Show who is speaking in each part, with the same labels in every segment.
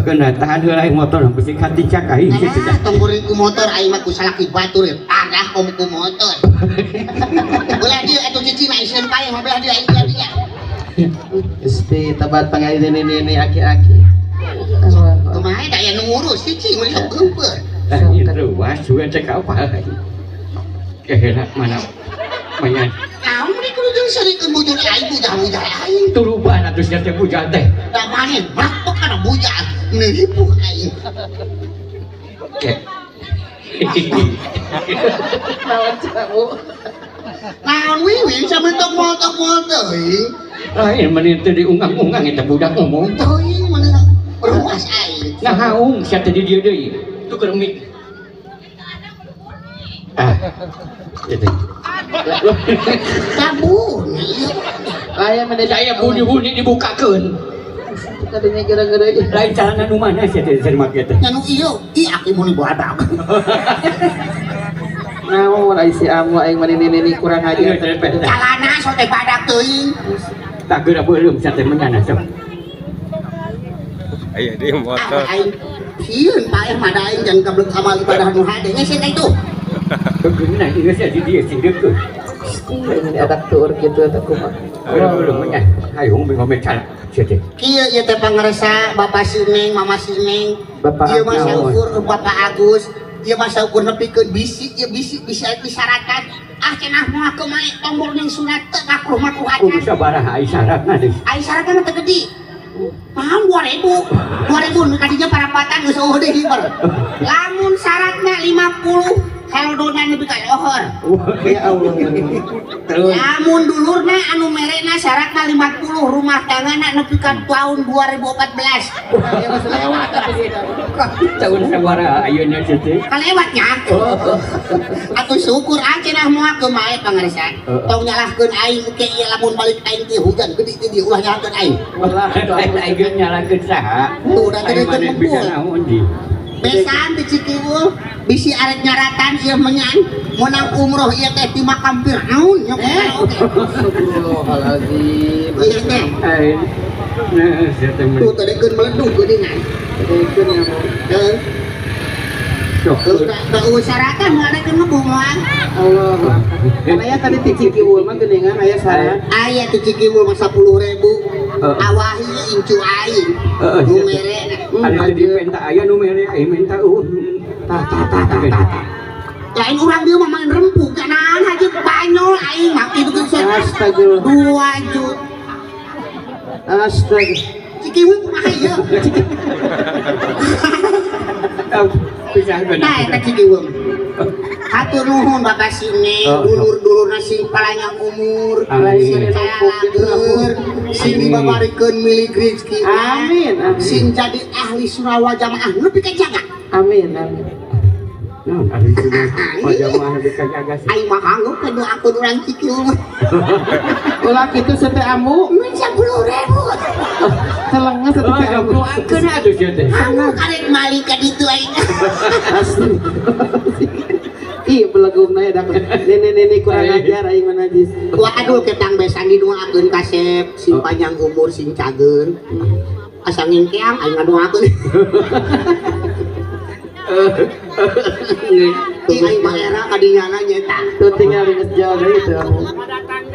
Speaker 1: kena tahan heula motor besi katicak aing kitu teh.
Speaker 2: Tongguring ku motor aing mah ku salaki batur tanah ku motor. Belah dia atuh cicing aing sieun pae mah belah dia aing belah dia.
Speaker 3: Isti tabat pangai ini aki-aki.
Speaker 2: Kumaha da aya nu ngurus cicing mah sok geumpeur.
Speaker 1: Itu was juga cek apa. Kehenak mana manyan.
Speaker 2: Naon di kudu jeung sarikeun bujur aing bujang-bujang aing.
Speaker 1: Turuban atuh sia teh bujang teh.
Speaker 2: Da manen batok kana bujang nipu aing.
Speaker 3: Naon cabu?
Speaker 2: Naon wiwin samentok motok teuing.
Speaker 1: Lain meni teh diunggang-unggang eta budak ngomong.
Speaker 2: Teuing meni ruas aing.
Speaker 1: Ngahaung sia teh di dieu deui. Tuker mik. Itu.
Speaker 2: Sabun.
Speaker 3: Aya mende
Speaker 1: Saya bunyi-bunyi dibukakeun.
Speaker 3: Tadinya gara-gara
Speaker 1: Lain calana nu mana sia teh make teh.
Speaker 2: Anu ieu, aki mun badak.
Speaker 3: naon ai si amu aing mani nini kurang aja.
Speaker 2: Calana so teh badak teuing.
Speaker 1: Tak geura beuleum sia teh menyana sok.
Speaker 4: Aya di motor.
Speaker 2: Aing sieun paeh mah da aing jeung kablek amal ibadah nu hade nya sieun itu.
Speaker 1: Kegeuna ieu sia di dieu sing deukeut.
Speaker 3: Ini ada tur gitu atau kumaha.
Speaker 1: Beuleum menyana. Hayung ngomong cara sia teh.
Speaker 2: Kieu ieu teh pangaresa Bapak Sineng, Mama Sineng.
Speaker 3: Bapak
Speaker 2: Ieu mah
Speaker 3: naon?
Speaker 2: saukur Bapak Agus. Ieu mah saukur nepikeun bisi, ieu bisi disyaratkan. Ah cenah moal kumaha tombol ning sunat teu ngakuh
Speaker 1: Kudu
Speaker 2: makuhatan.
Speaker 1: sabaraha ai syaratna deui.
Speaker 2: Ai syaratna teu gede. Paham 2000 kadinya parapatan geus eueuh deui hiber. Lamun syaratna 50 heldona nepi ka lohor.
Speaker 3: Ya Allah.
Speaker 1: Terus
Speaker 2: Lamun dulurna anu merekna syaratna 50 rumah tanggana nepi ka tahun 2014.
Speaker 3: Ya masih lewat tapi
Speaker 1: tahun sabaraha ayeuna sia teh.
Speaker 2: Kalewatnya atuh syukur aja nah moal kumaha pangaresa. Tong nyalahkeun aing ke ieu lamun balik aing teh hujan gede teh diulah nyalahkeun aing.
Speaker 1: Aing geus nyalakeun saha?
Speaker 2: Tuh udah tadi
Speaker 1: Maneh bisa naon di.
Speaker 2: Besan di Cikiwul bisi arek nyaratan ieu menyan menang umroh ieu teh di makam Firaun nya
Speaker 3: Astagfirullahaladzim.
Speaker 2: ieu teh
Speaker 1: Ai. Nah, sia teh
Speaker 2: tuh tadi keun meleduk geuningan
Speaker 3: Itu yang
Speaker 2: heeh
Speaker 1: sok.
Speaker 2: da usyaratan ada keun ngebungan
Speaker 3: Allah. Karena tadi tiki kiwul mah geuningan aya syarat.
Speaker 2: aya di Cikiwul mah 10.000 awahi incu aing nu merena
Speaker 1: Ada di penta aya nu mere ai minta
Speaker 3: Ta.
Speaker 2: lain urang dia mah main rempuk kanaan haji banyol aing mah kitu geus
Speaker 3: Astagfirullah.
Speaker 2: 2 juta
Speaker 3: Astagfirullah.
Speaker 2: Cikiwul kumaha ieu
Speaker 1: Pisah bener.
Speaker 2: nah eta Cikiwul hatur nuhun Bapak Sine dulur-dulurna sing palanya umur sing calageur sing dibabarikeun milik rezeki
Speaker 3: Amin.
Speaker 2: sing jadi ahli surah wal jamaah nepi ka jaga
Speaker 3: Amin.
Speaker 1: Naon ari juga majamaah nepi ka jaga sih.
Speaker 2: aing mah hangeup ka doakeun urang Cikiwul
Speaker 3: Ulah kitu sete amu
Speaker 2: mun 10.000
Speaker 3: telengas sete amu.
Speaker 1: Doakeun atuh sia teh.
Speaker 2: anu karek mali ka ditu aing
Speaker 3: Asli. Ih, belegumna ya dak. Nenek-nenek kurang ajar aing mah najis.
Speaker 2: waduh ketang besan didoakeun ka Sep sing panjang umur sing cageun asa ngingkeang aing ngadoakeun aing mah era kadinyana nyeta
Speaker 3: Tuh tinggal geus jauh deui teu amu.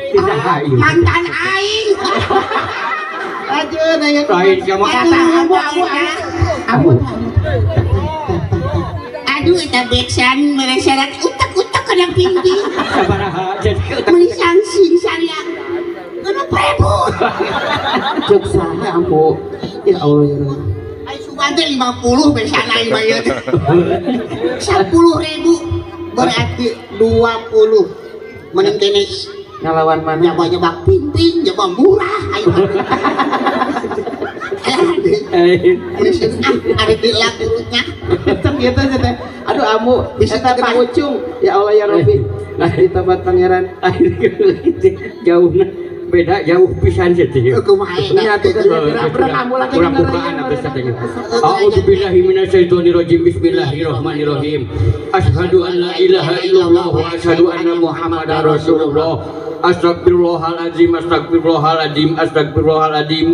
Speaker 1: Pisah aing.
Speaker 2: mantan aing
Speaker 3: Ajeun aya
Speaker 1: Lain sama
Speaker 3: amu.
Speaker 2: aduh eta beksan meresyarat utak-utak kana pinggir
Speaker 1: sabaraha jadi
Speaker 2: melisang sing sariang kenapa ibu
Speaker 3: Cek saha amu. Ya Allah ya Allah.
Speaker 2: aing sugan teh 50 besan aing bayar 10.000 berarti 20 mending kene
Speaker 3: Ngalawan mana?
Speaker 2: nyoba-nyoba ping-ping nyoba murah aing ada di lagunya
Speaker 3: Cek gitu teh. Aduh amu, bisa
Speaker 2: Bisa
Speaker 3: tak
Speaker 2: tekan.
Speaker 3: ucung. Ya Allah ya Rabbi. Nah di tempat pangeran.
Speaker 1: jauh beda jauh pisan sih teh.
Speaker 2: kumaha
Speaker 3: Nyatu kan berapa amu lagi
Speaker 1: Kurang-kurang apa satenya. A'udzubillahi minasyaitonirrajim. Bismillahirrahmanirrahim. Asyhadu an la ilaha illallah wa asyhadu anna Muhammadar Rasulullah. Astagfirullahaladzim, astagfirullahaladzim, astagfirullahaladzim.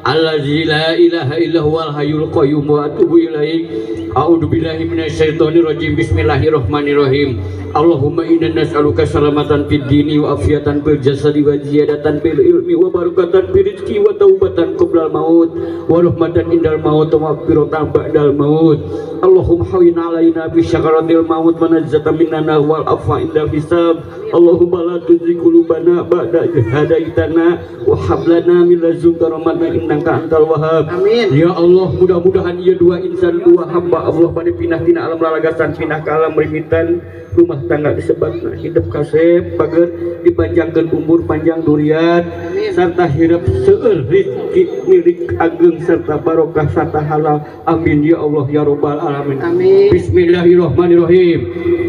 Speaker 1: Allazi la ilaha illa huwal hayyul qayyum wa atubu ilaih. A'udzu billahi minasyaitonir rajim. Bismillahirrahmanirrahim. Allahumma inna nas'aluka salamatan fid dini wa afiatan fil jasadi wa ziyadatan fil ilmi wa barakatan fil rizqi wa taubatan qoblal maut wa rahmatan indal maut wa maghfiratan ba'dal maut. Allahumma hawin alaina bi syakaratil maut wa najatan minna wal afwa indal hisab. Allahumma la tuzigh qulubana ba'da idh hadaitana wa hab lana min ladunka rahmatan innaka antal wahhab.
Speaker 3: Amin.
Speaker 1: Ya Allah, mudah-mudahan ieu dua insan dua hamba Allah bade pindah tina alam lalagasan pindah ka alam rimitan rumah tangga disebabna hidup kasep pager dipanjangkeun umur panjang durian serta hidup seueur rezeki milik ageng serta barokah serta halal. Amin ya Allah ya rabbal alamin.
Speaker 3: Amin.
Speaker 1: Bismillahirrahmanirrahim.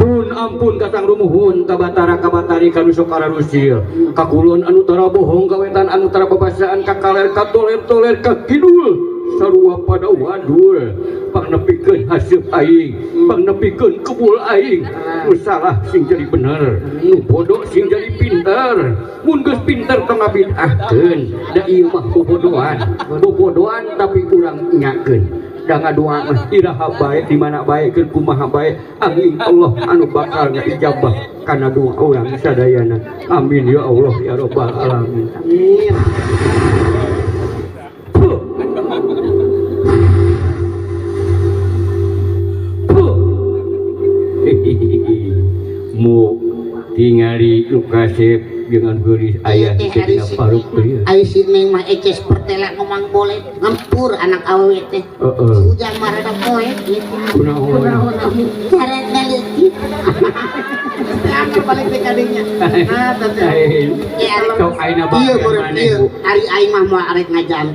Speaker 1: Pun ampun kasang rumuhun ka batara ka batari ka nusuk ararusil ka kulon anu tara bohong ka wetan anu tara babasaan ka kaler ka toler-toler ka kidul sarua pada wadul pangnepikeun haseup aing pangnepikeun kebul aing nu salah sing jadi bener nu bodoh sing jadi pinter mun geus pinter tong ngabidahkeun da ieu mah bobodohan tapi urang nyakeun da ngadoa mah iraha bae di mana bae keun kumaha bae angin Allah anu bakal ngaijabah kana doa urang sadayana. Amin ya Allah ya rabbal alamin.
Speaker 3: Amin.
Speaker 1: Mu tingali Lukasep dengan geulis ayah di tina paruk teu.
Speaker 2: Ai si Neng mah eces pertela ngomong boleh ngempur anak awewe teh. Si Ujang mah rada poe gitu.
Speaker 1: Kunaon?
Speaker 2: Cara ngaleutik.
Speaker 3: Anu paling teh kadinya. Nah, teh.
Speaker 1: Sok aina
Speaker 2: Ieu
Speaker 1: bae
Speaker 2: meureun ieu ari aing mah moal arek ngajan.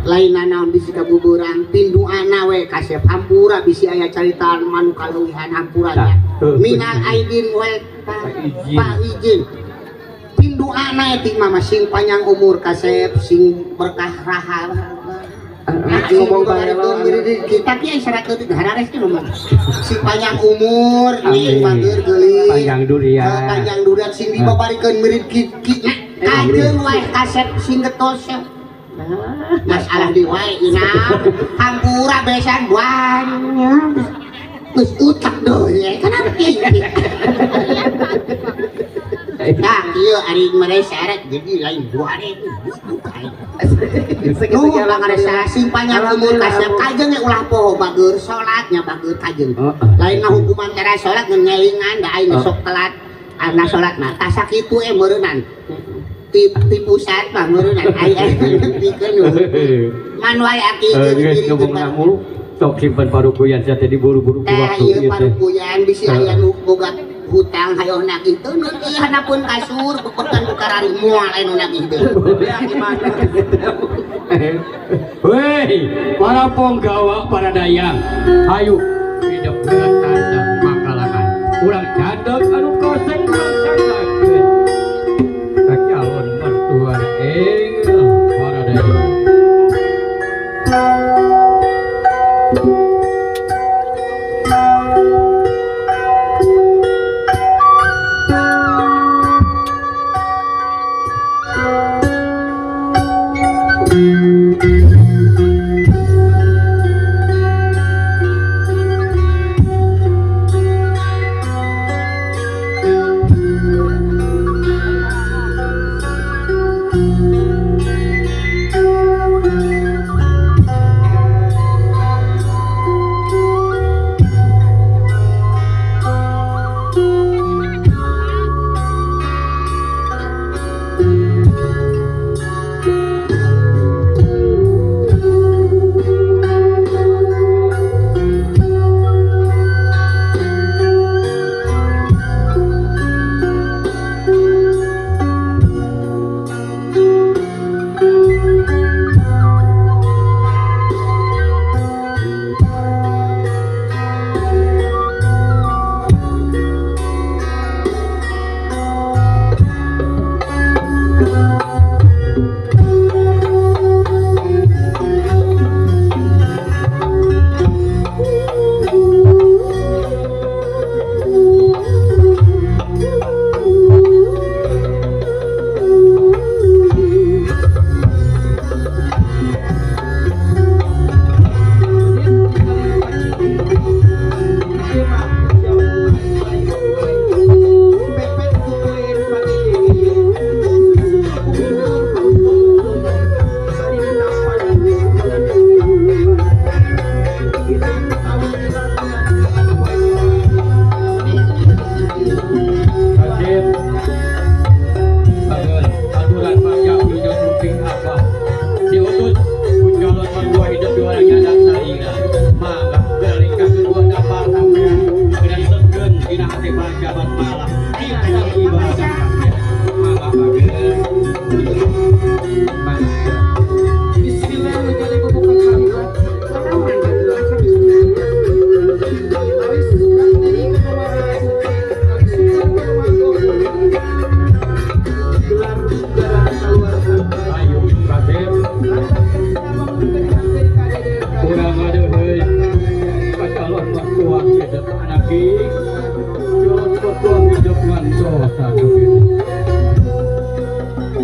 Speaker 2: Lainna naon bisi ka buburang pinduana we kasep hampura bisi aya caritaan manu kaleuwihan hampuranya. Minal aidin wal Pak izin. Pinduana etik mama sing panjang umur kasep sing berkah raha.
Speaker 3: Ngomong bae
Speaker 2: Kita ki isyarat teuing harares ki ngomong. Sing panjang umur ieu bageur geulis.
Speaker 1: Panjang durian.
Speaker 2: Panjang durian sing dibabarikeun mirip kikina. Kajeung wae kasep sing getos. Masalah di wae inam. Hampura besan banyak. Terus utak doy, kenapa gitu? Nah, iya hari mereka syarat jadi lain dua itu. Nuh, bang ada salah simpanya umur kasep kajeng ulah poho bager sholatnya bager kajeng. Lain mah hukuman cara sholat ngelingan, dah aing sok telat, anak sholat mah tasak itu meureunan. Ti pusat mah meureunan, aing ngertikeun. Manual aki diri
Speaker 1: ngomong sok simpen parukuyan saya tadi buru-buru ku waktu
Speaker 2: ieu parukuyan bisi aya nu boga hutang hayo nagih teu nu ieu hanapun kasur bepekan ku karari moal anu nagih teh.
Speaker 1: Hei, para penggawa para dayang, hayu hidup dengan tanda makalangan. Urang cadeg anu kosong urang canggakeun. Ka calon mertua para dayang.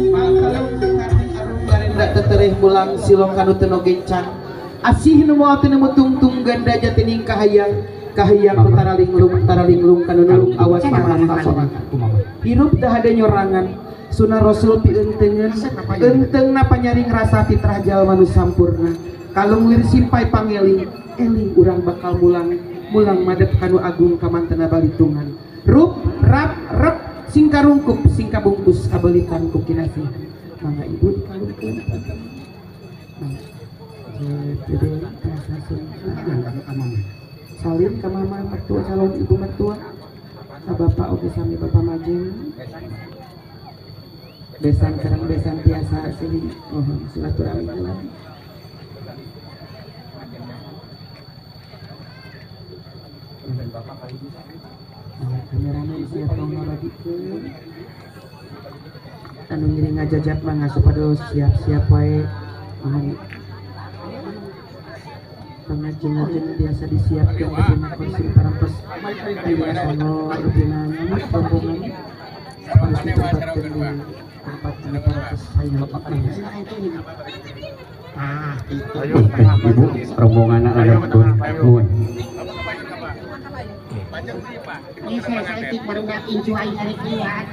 Speaker 3: Makalau sekarang arum garenda tetereh mulang silong kanu teu gencang. Asih nu moal teu tungtung ganda jatining kahayang taralinglung kanu nulung awas paman kasorangan. Hirup dah ada nyorangan sunah rasul pieunteugeun enteungna panyaring rasa fitrah jalma nu sampurna. Kalung lir simpai pangeling eling urang bakal mulang madep kanu agung kamantena balitungan. Rup rap rep sing karungkup sing kabungkus kabelitan ku kinasih. Mangga ibu dikalungkeun. Jadi salim ka mama mertua calon ibu mertua ka bapak oge sami bapak majeng besan sareng besan tiasa silih silaturahmi heula. Kameramen siap ngabadikeun anu ngiring ngajajak mah ngasupados siap-siap wae pengajian biasa disiapkan bagaimana kursi parampes ayah sono rubinan rombongan harus ditempatkan di tempat parampes ayah
Speaker 1: Ibu rombongan ada pun mun
Speaker 2: Ini saya baru incu aing hari kiat.